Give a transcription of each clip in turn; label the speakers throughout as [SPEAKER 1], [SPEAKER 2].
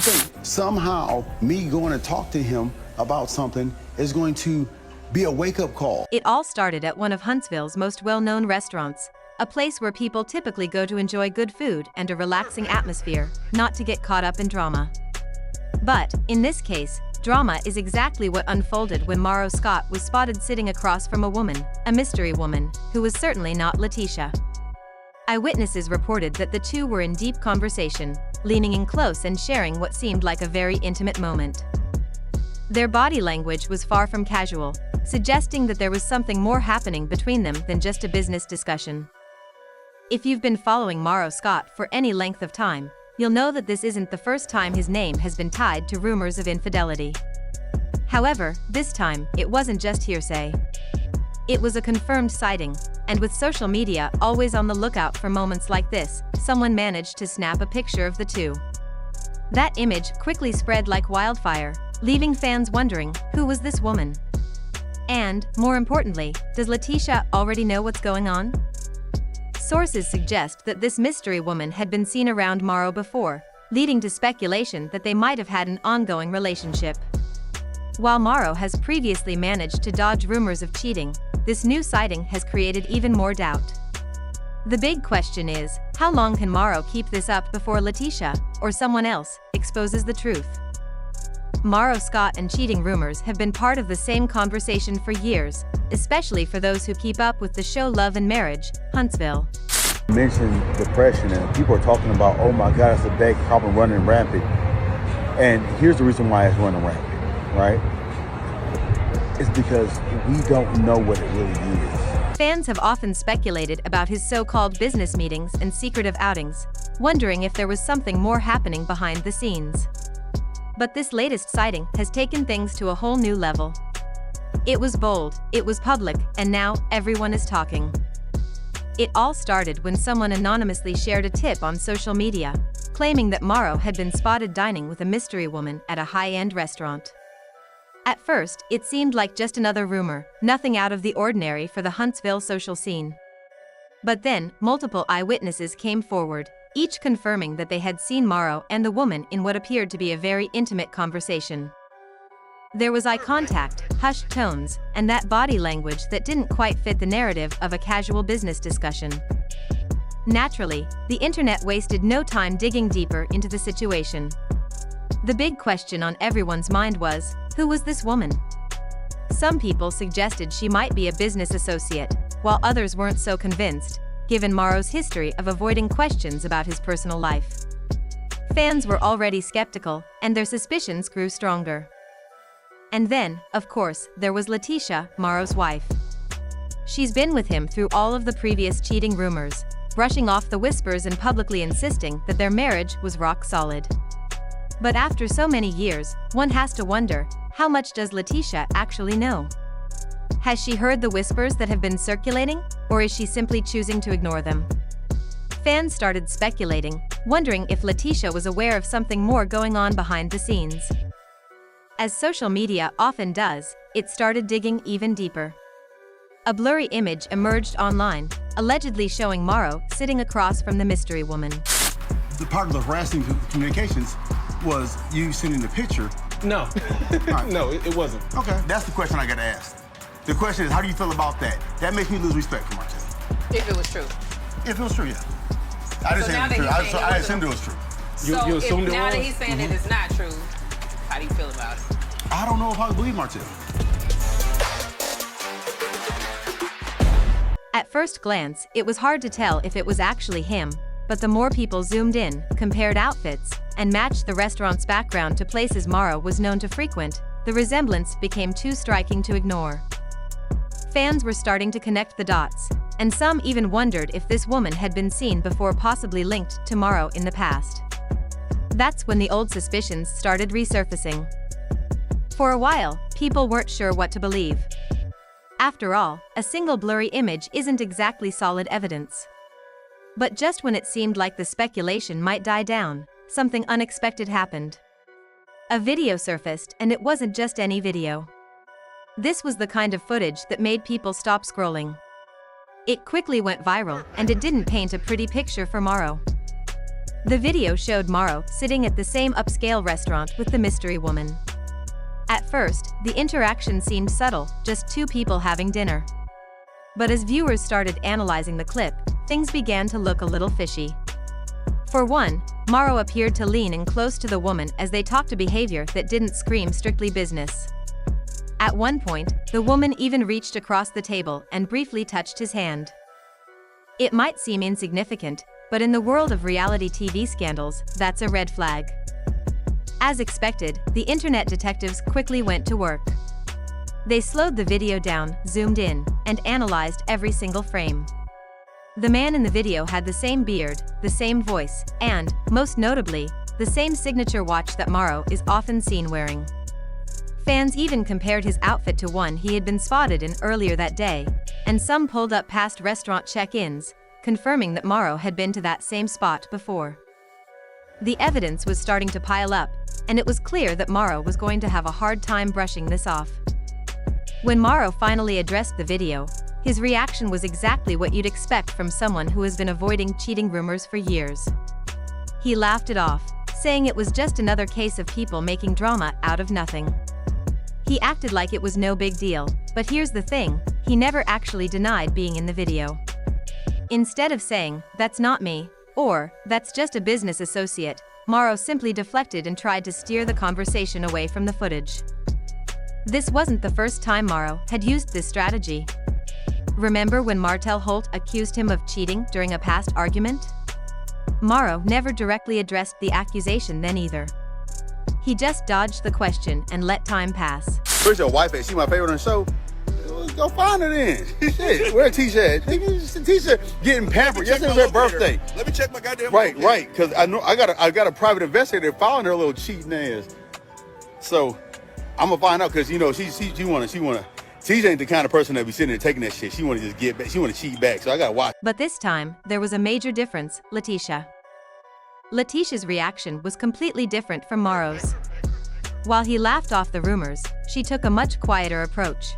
[SPEAKER 1] think somehow me going to talk to him about something is going to be a wake-up call.
[SPEAKER 2] It all started at one of Huntsville's most well-known restaurants, a place where people typically go to enjoy good food and a relaxing atmosphere, not to get caught up in drama. But, in this case, drama is exactly what unfolded when Marsau Scott was spotted sitting across from a woman, a mystery woman, who was certainly not Letitia. Eyewitnesses reported that the two were in deep conversation, leaning in close and sharing what seemed like a very intimate moment. Their body language was far from casual, suggesting that there was something more happening between them than just a business discussion. If you've been following Marsau Scott for any length of time, you'll know that this isn't the first time his name has been tied to rumors of infidelity. However, this time, it wasn't just hearsay. It was a confirmed sighting, and with social media always on the lookout for moments like this, someone managed to snap a picture of the two. That image quickly spread like wildfire, leaving fans wondering, who was this woman? And, more importantly, does Letitia already know what's going on? Sources suggest that this mystery woman had been seen around Marsau before, leading to speculation that they might have had an ongoing relationship. While Marsau has previously managed to dodge rumors of cheating, this new sighting has created even more doubt. The big question is, how long can Marsau keep this up before Letitia, or someone else, exposes the truth? Marsau Scott and cheating rumors have been part of the same conversation for years, especially for those who keep up with the show Love and Marriage, Huntsville.
[SPEAKER 3] You mentioned depression, and people are talking about, oh my God, it's a bad problem running rampant. And here's the reason why it's running rampant, right? It's because we don't know what it really is.
[SPEAKER 2] Fans have often speculated about his so-called business meetings and secretive outings, wondering if there was something more happening behind the scenes. But this latest sighting has taken things to a whole new level. It was bold, it was public, and now everyone is talking. It all started when someone anonymously shared a tip on social media, claiming that Marsau had been spotted dining with a mystery woman at a high-end restaurant. At first, it seemed like just another rumor, nothing out of the ordinary for the Huntsville social scene. But then, multiple eyewitnesses came forward, each confirming that they had seen Marsau and the woman in what appeared to be a very intimate conversation. There was eye contact, hushed tones, and that body language that didn't quite fit the narrative of a casual business discussion. Naturally, the internet wasted no time digging deeper into the situation. The big question on everyone's mind was, who was this woman? Some people suggested she might be a business associate, while others weren't so convinced, given Marsau's history of avoiding questions about his personal life. Fans were already skeptical, and their suspicions grew stronger. And then, of course, there was Letitia, Marsau's wife. She's been with him through all of the previous cheating rumors, brushing off the whispers and publicly insisting that their marriage was rock solid. But after so many years, one has to wonder, how much does Letitia actually know? Has she heard the whispers that have been circulating, or is she simply choosing to ignore them? Fans started speculating, wondering if Letitia was aware of something more going on behind the scenes. As social media often does, it started digging even deeper. A blurry image emerged online, allegedly showing Marsau sitting across from the mystery woman.
[SPEAKER 1] The part of the harassing communications was you sending the picture.
[SPEAKER 4] No,
[SPEAKER 1] Right.
[SPEAKER 4] no, it wasn't.
[SPEAKER 1] Okay, that's the question I gotta ask. The question is, how do you feel about that? That makes me lose respect for Marcel.
[SPEAKER 5] If it was true.
[SPEAKER 1] If it was true, yeah. I didn't
[SPEAKER 5] So
[SPEAKER 1] say
[SPEAKER 5] now
[SPEAKER 1] it was
[SPEAKER 5] that
[SPEAKER 1] true.
[SPEAKER 5] he's saying it
[SPEAKER 1] I
[SPEAKER 5] wasn't
[SPEAKER 1] assumed it was true.
[SPEAKER 4] You assumed it
[SPEAKER 5] now
[SPEAKER 4] was?
[SPEAKER 5] that he's saying that it's not true, how do you feel about it?
[SPEAKER 1] I don't know if I believe Marcel.
[SPEAKER 2] At first glance, it was hard to tell if it was actually him, but the more people zoomed in, compared outfits, and matched the restaurant's background to places Marsau was known to frequent, the resemblance became too striking to ignore. Fans were starting to connect the dots, and some even wondered if this woman had been seen before, possibly linked to Marsau in the past. That's when the old suspicions started resurfacing. For a while, people weren't sure what to believe. After all, a single blurry image isn't exactly solid evidence. But just when it seemed like the speculation might die down, something unexpected happened. A video surfaced, and it wasn't just any video. This was the kind of footage that made people stop scrolling. It quickly went viral, and it didn't paint a pretty picture for Marsau. The video showed Marsau sitting at the same upscale restaurant with the mystery woman. At first, the interaction seemed subtle, just two people having dinner. But as viewers started analyzing the clip, things began to look a little fishy. For one, Marsau appeared to lean in close to the woman as they talked, a behavior that didn't scream strictly business. At one point, the woman even reached across the table and briefly touched his hand. It might seem insignificant, but in the world of reality TV scandals, that's a red flag. As expected, the internet detectives quickly went to work. They slowed the video down, zoomed in, and analyzed every single frame. The man in the video had the same beard, the same voice, and, most notably, the same signature watch that Marsau is often seen wearing. Fans even compared his outfit to one he had been spotted in earlier that day, and some pulled up past restaurant check-ins, confirming that Marsau had been to that same spot before. The evidence was starting to pile up, and it was clear that Marsau was going to have a hard time brushing this off. When Marsau finally addressed the video, his reaction was exactly what you'd expect from someone who has been avoiding cheating rumors for years. He laughed it off, saying it was just another case of people making drama out of nothing. He acted like it was no big deal, but here's the thing, he never actually denied being in the video. Instead of saying, "That's not me," or, "That's just a business associate," Marsau simply deflected and tried to steer the conversation away from the footage. This wasn't the first time Marsau had used this strategy. Remember when Martel Holt accused him of cheating during a past argument? Marsau never directly addressed the accusation then either. He just dodged the question and let time pass.
[SPEAKER 1] Where's your wife at? She my favorite on the show? Go find her then. Shit, where Tisha at? Tisha getting pampered. Yesterday's her birthday.
[SPEAKER 6] Let me check my goddamn
[SPEAKER 1] Right,
[SPEAKER 6] locator.
[SPEAKER 1] right. Because I know I got a private investigator following her little cheating ass. So I'm gonna find out because you know she wanna. Tisha ain't the kind of person that be sitting there taking that shit. She wanna just get back. She wanna cheat back. So I gotta watch.
[SPEAKER 2] But this time, there was a major difference, Letitia. Letitia's reaction was completely different from Marsau's. While he laughed off the rumors, she took a much quieter approach.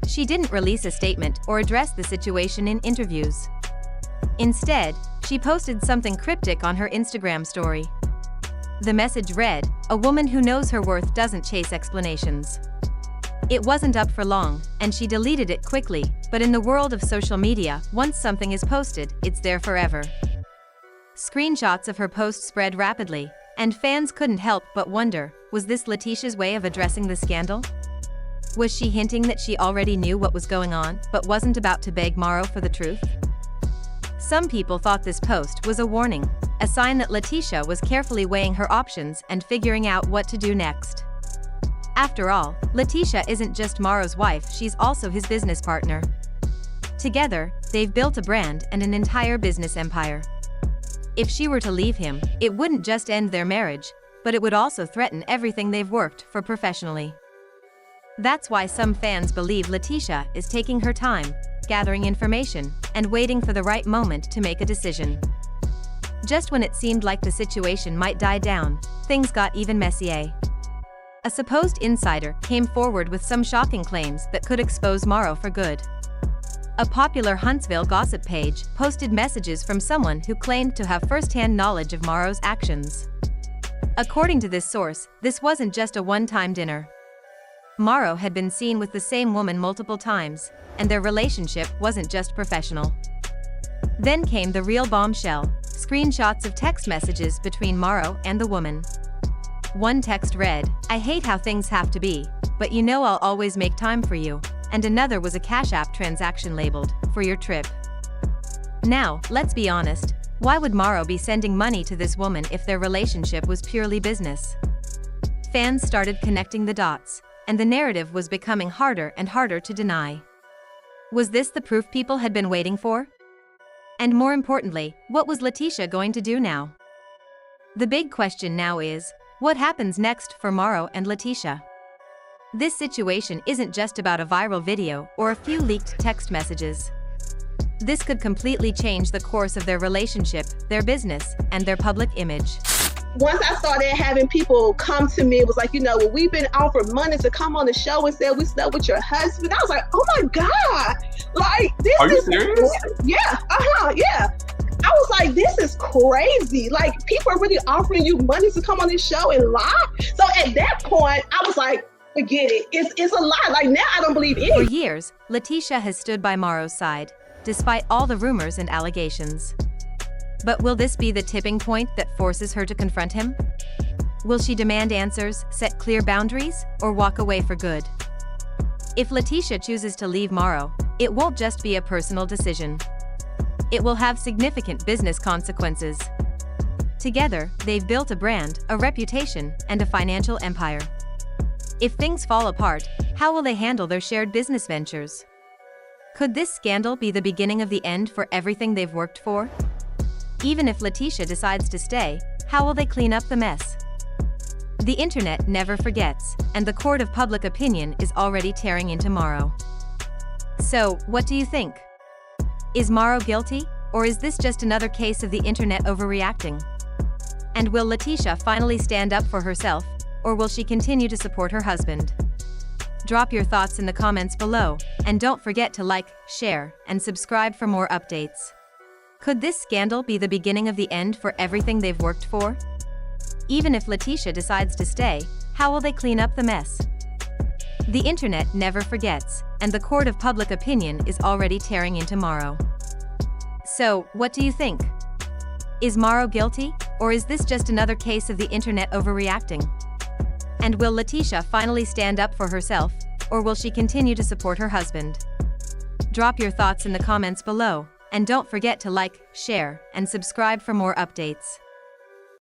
[SPEAKER 2] She didn't release a statement or address the situation in interviews. Instead, she posted something cryptic on her Instagram story. The message read, "A woman who knows her worth doesn't chase explanations." It wasn't up for long, and she deleted it quickly, but in the world of social media, once something is posted, it's there forever. Screenshots of her post spread rapidly, and fans couldn't help but wonder, was this Letitia's way of addressing the scandal? Was she hinting that she already knew what was going on, but wasn't about to beg Marsau for the truth? Some people thought this post was a warning, a sign that Letitia was carefully weighing her options and figuring out what to do next. After all, Letitia isn't just Marsau's wife, she's also his business partner. Together, they've built a brand and an entire business empire. If she were to leave him, it wouldn't just end their marriage, but it would also threaten everything they've worked for professionally. That's why some fans believe Letitia is taking her time, gathering information, and waiting for the right moment to make a decision. Just when it seemed like the situation might die down, things got even messier. A supposed insider came forward with some shocking claims that could expose Marsau for good. A popular Huntsville gossip page posted messages from someone who claimed to have first-hand knowledge of Marsau's actions. According to this source, this wasn't just a one-time dinner. Marsau had been seen with the same woman multiple times, and their relationship wasn't just professional. Then came the real bombshell, screenshots of text messages between Marsau and the woman. One text read, "I hate how things have to be, but you know I'll always make time for you," and another was a Cash App transaction labeled, "For your trip." Now, let's be honest, why would Marsau be sending money to this woman if their relationship was purely business? Fans started connecting the dots, and the narrative was becoming harder and harder to deny. Was this the proof people had been waiting for? And more importantly, what was Letitia going to do now? The big question now is, what happens next for Marsau and Letitia? This situation isn't just about a viral video or a few leaked text messages. This could completely change the course of their relationship, their business, and their public image.
[SPEAKER 7] Once I started having people come to me, it was like, well, we've been offered money to come on the show and said we slept with your husband. I was like, oh my God, like this.
[SPEAKER 6] Are you
[SPEAKER 7] is
[SPEAKER 6] serious?
[SPEAKER 7] Yeah, yeah. I was like, this is crazy. Like, people are really offering you money to come on this show and lie. So at that point, I was like, forget it. It's a lie. Like, now I don't believe
[SPEAKER 2] For
[SPEAKER 7] it.
[SPEAKER 2] years, Letitia has stood by Marsau's side, despite all the rumors and allegations. But will this be the tipping point that forces her to confront him? Will she demand answers, set clear boundaries, or walk away for good? If Letitia chooses to leave Marsau, it won't just be a personal decision. It will have significant business consequences. Together, they've built a brand, a reputation, and a financial empire. If things fall apart, how will they handle their shared business ventures? Could this scandal be the beginning of the end for everything they've worked for? Even if Letitia decides to stay, how will they clean up the mess? The internet never forgets, and the court of public opinion is already tearing into Marsau. So, what do you think? Is Marsau guilty, or is this just another case of the internet overreacting? And will Letitia finally stand up for herself, or will she continue to support her husband? Drop your thoughts in the comments below, and don't forget to like, share, and subscribe for more updates. Could this scandal be the beginning of the end for everything they've worked for? Even if Letitia decides to stay, how will they clean up the mess? The internet never forgets, and the court of public opinion is already tearing into Marsau. So, what do you think? Is Marsau guilty, or is this just another case of the internet overreacting? And will Letitia finally stand up for herself, or will she continue to support her husband? Drop your thoughts in the comments below, and don't forget to like, share, and subscribe for more updates.